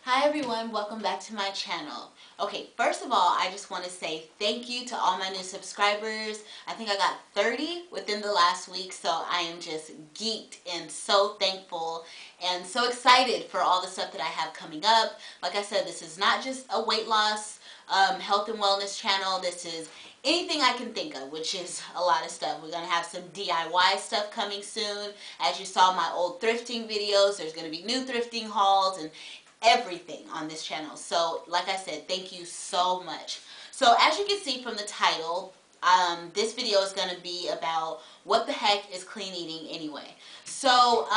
Hi everyone, welcome back to my channel. Okay, first of all, I just want to say thank you to all my new subscribers. I think I got 30 within the last week, so I am just geeked and so thankful and so excited for all the stuff that I have coming up. Like I said, this is not just a weight loss, health and wellness channel. This is anything I can think of, which is a lot of stuff. We're going to have some DIY stuff coming soon. As you saw my old thrifting videos, there's going to be new thrifting hauls and everything on this channel. So like I said, thank you so much. So as you can see from the title, this video is going to be about what the heck is clean eating anyway. So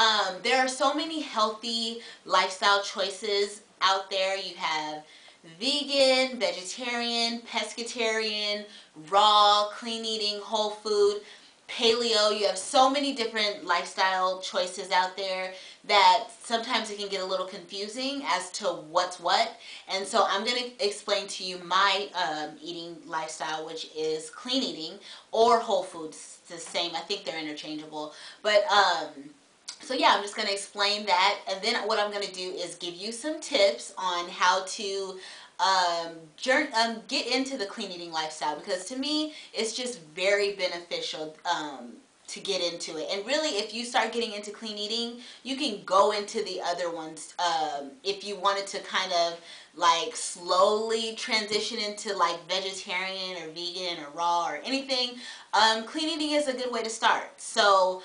there are so many healthy lifestyle choices out there. You have vegan, vegetarian, pescatarian, raw, clean eating, whole food, paleo. You have so many different lifestyle choices out there that sometimes it can get a little confusing as to what's what. And so I'm going to explain to you my eating lifestyle, which is clean eating or whole foods. It's the same. I think they're interchangeable. But so yeah, I'm just going to explain that, and then what I'm going to do is give you some tips on how to get into the clean eating lifestyle, because to me it's just very beneficial to get into it. And really, if you start getting into clean eating, you can go into the other ones if you wanted to kind of like slowly transition into like vegetarian or vegan or raw or anything. Clean eating is a good way to start. So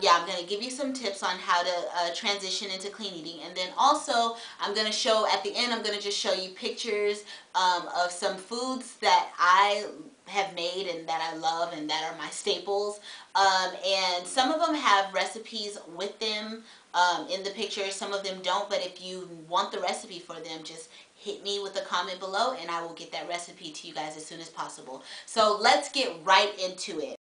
yeah, I'm going to give you some tips on how to transition into clean eating, and then also I'm going to show at the end, I'm going to just show you pictures of some foods that I have made and that I love and that are my staples. And some of them have recipes with them in the pictures, some of them don't, but if you want the recipe for them, just hit me with a comment below and I will get that recipe to you guys as soon as possible. So let's get right into it.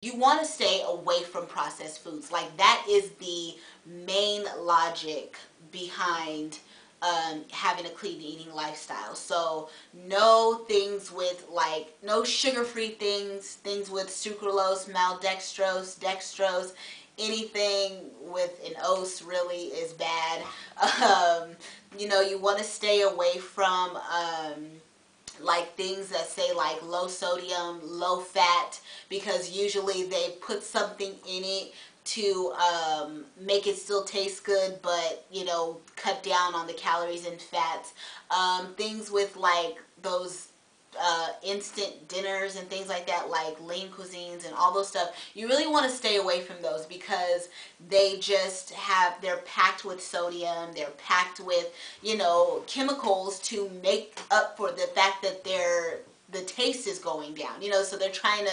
You want to stay away from processed foods. Like, that is the main logic behind having a clean eating lifestyle. So no things with like, no sugar-free things, things with sucralose, maltodextrose, dextrose, anything with an ose really is bad. You know, you want to stay away from like things that say like low sodium, low fat, because usually they put something in it to make it still taste good, but you know, cut down on the calories and fats. Things with like those instant dinners and things like that, like lean cuisines and all those stuff, you really want to stay away from those, because they just have, they're packed with sodium, they're packed with, you know, chemicals to make up for the fact that the taste is going down, you know, so they're trying to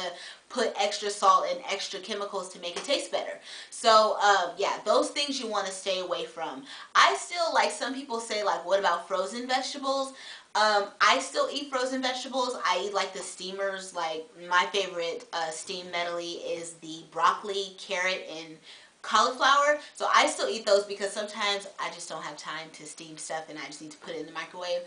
put extra salt and extra chemicals to make it taste better. So yeah, those things you want to stay away from. I still, like, some people say like, what about frozen vegetables? I still eat frozen vegetables. I eat like the steamers. Like, my favorite steamed medley is the broccoli, carrot, and cauliflower. So I still eat those because sometimes I just don't have time to steam stuff and I just need to put it in the microwave.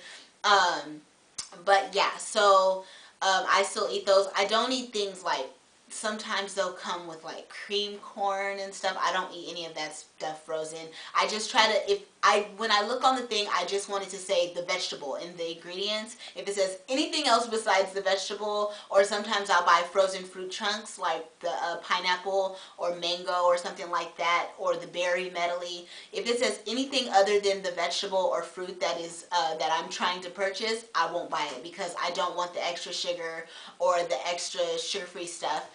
But yeah, so I still eat those. I don't eat things like, sometimes they'll come with like cream corn and stuff. I don't eat any of that stuff frozen. I just try to, when I look on the thing, I just wanted to say the vegetable and the ingredients. If it says anything else besides the vegetable, or sometimes I'll buy frozen fruit chunks like the pineapple or mango or something like that, or the berry medley. If it says anything other than the vegetable or fruit that is that I'm trying to purchase, I won't buy it, because I don't want the extra sugar or the extra sugar-free stuff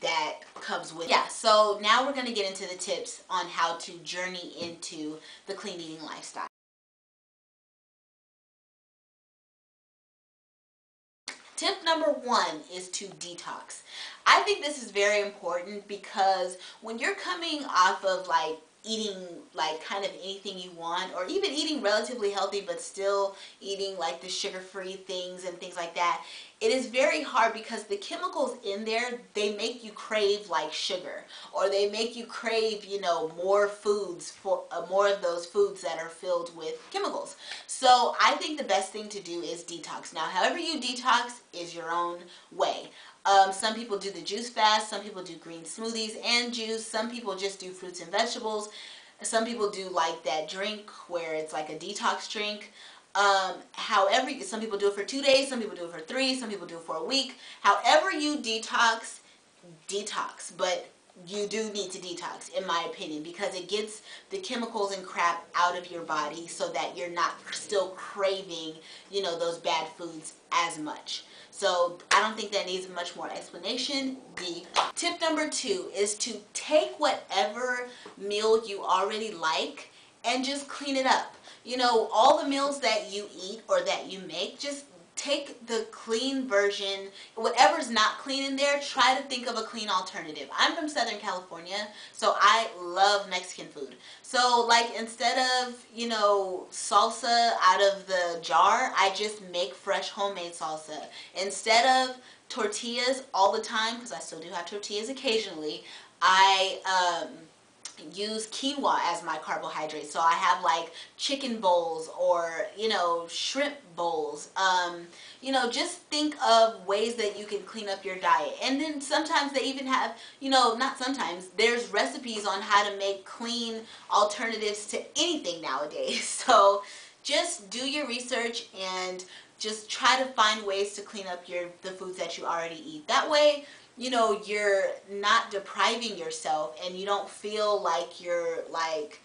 that comes with it. Yeah, so now we're going to get into the tips on how to journey into the clean eating lifestyle. Tip number one is to detox. I think this is very important, because when you're coming off of like eating like kind of anything you want, or even eating relatively healthy but still eating like the sugar-free things and things like that, it is very hard because the chemicals in there, they make you crave like sugar, or they make you crave, you know, more foods, for more of those foods that are filled with chemicals. So I think the best thing to do is detox. Now, however you detox is your own way. Some people do the juice fast, some people do green smoothies and juice, some people just do fruits and vegetables, some people do like that drink where it's like a detox drink. However, some people do it for 2 days, some people do it for 3, some people do it for a week. However you detox, detox. But you do need to detox, in my opinion, because it gets the chemicals and crap out of your body so that you're not still craving, you know, those bad foods as much. So I don't think that needs much more explanation. Tip number 2 is to take whatever meal you already like and just clean it up. You know, all the meals that you eat or that you make, just take the clean version. Whatever's not clean in there, try to think of a clean alternative. I'm from Southern California, so I love Mexican food. So like, instead of, you know, salsa out of the jar, I just make fresh homemade salsa. Instead of tortillas all the time, because I still do have tortillas occasionally, I use quinoa as my carbohydrate. So I have like chicken bowls or, you know, shrimp bowls. You know, just think of ways that you can clean up your diet. And then sometimes they even have, you know, not sometimes, there's recipes on how to make clean alternatives to anything nowadays. So just do your research and just try to find ways to clean up the foods that you already eat. That way, you know, you're not depriving yourself and you don't feel like you're like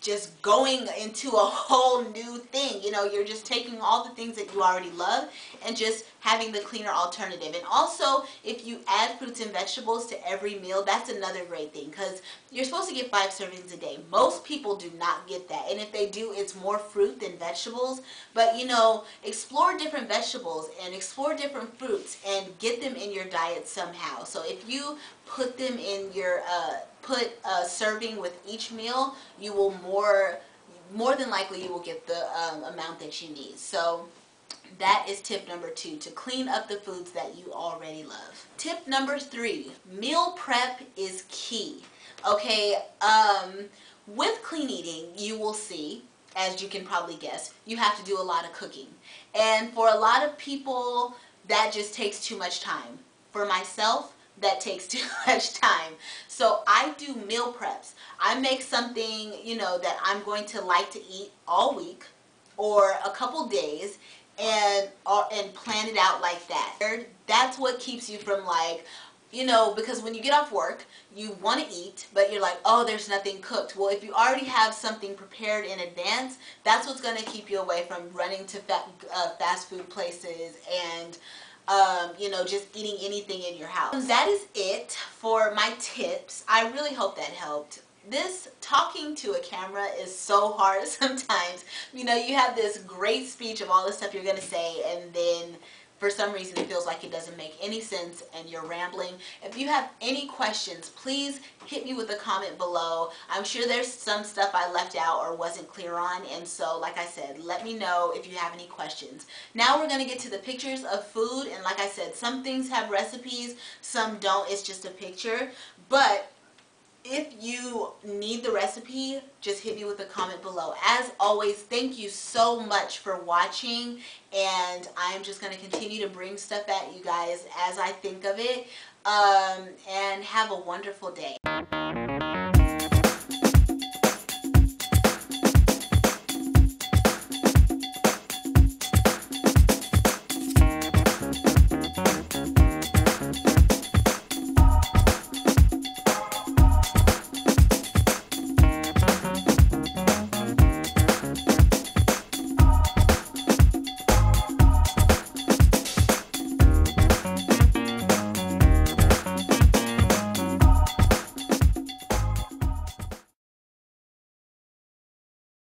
just going into a whole new thing. You know, you're just taking all the things that you already love and just having the cleaner alternative. And also, if you add fruits and vegetables to every meal, that's another great thing, because you're supposed to get 5 servings a day. Most people do not get that, and if they do, it's more fruit than vegetables. But, you know, explore different vegetables and explore different fruits and get them in your diet somehow. So if you put them in your put a serving with each meal, you will more than likely you will get the amount that you need. So that is tip number 2, to clean up the foods that you already love. Tip number 3, meal prep is key. Okay, with clean eating, you will see, as you can probably guess, you have to do a lot of cooking. And for a lot of people, that just takes too much time. For myself, that takes too much time. So I do meal preps. I make something, you know, that I'm going to like to eat all week or a couple days, and plan it out like that. That's what keeps you from, like, you know, because when you get off work, you want to eat, but you're like, oh, there's nothing cooked. Well, if you already have something prepared in advance, that's what's going to keep you away from running to fast food places and you know, just eating anything in your house. That is it for my tips. I really hope that helped. This talking to a camera is so hard sometimes. You know, you have this great speech of all the stuff you're going to say, and then for some reason it feels like it doesn't make any sense and you're rambling. If you have any questions, please hit me with a comment below. I'm sure there's some stuff I left out or wasn't clear on, and so like I said, let me know if you have any questions. Now we're going to get to the pictures of food, and like I said, some things have recipes, some don't. It's just a picture. But if you need the recipe, just hit me with a comment below. As always, thank you so much for watching, and I'm just going to continue to bring stuff at you guys as I think of it, and have a wonderful day.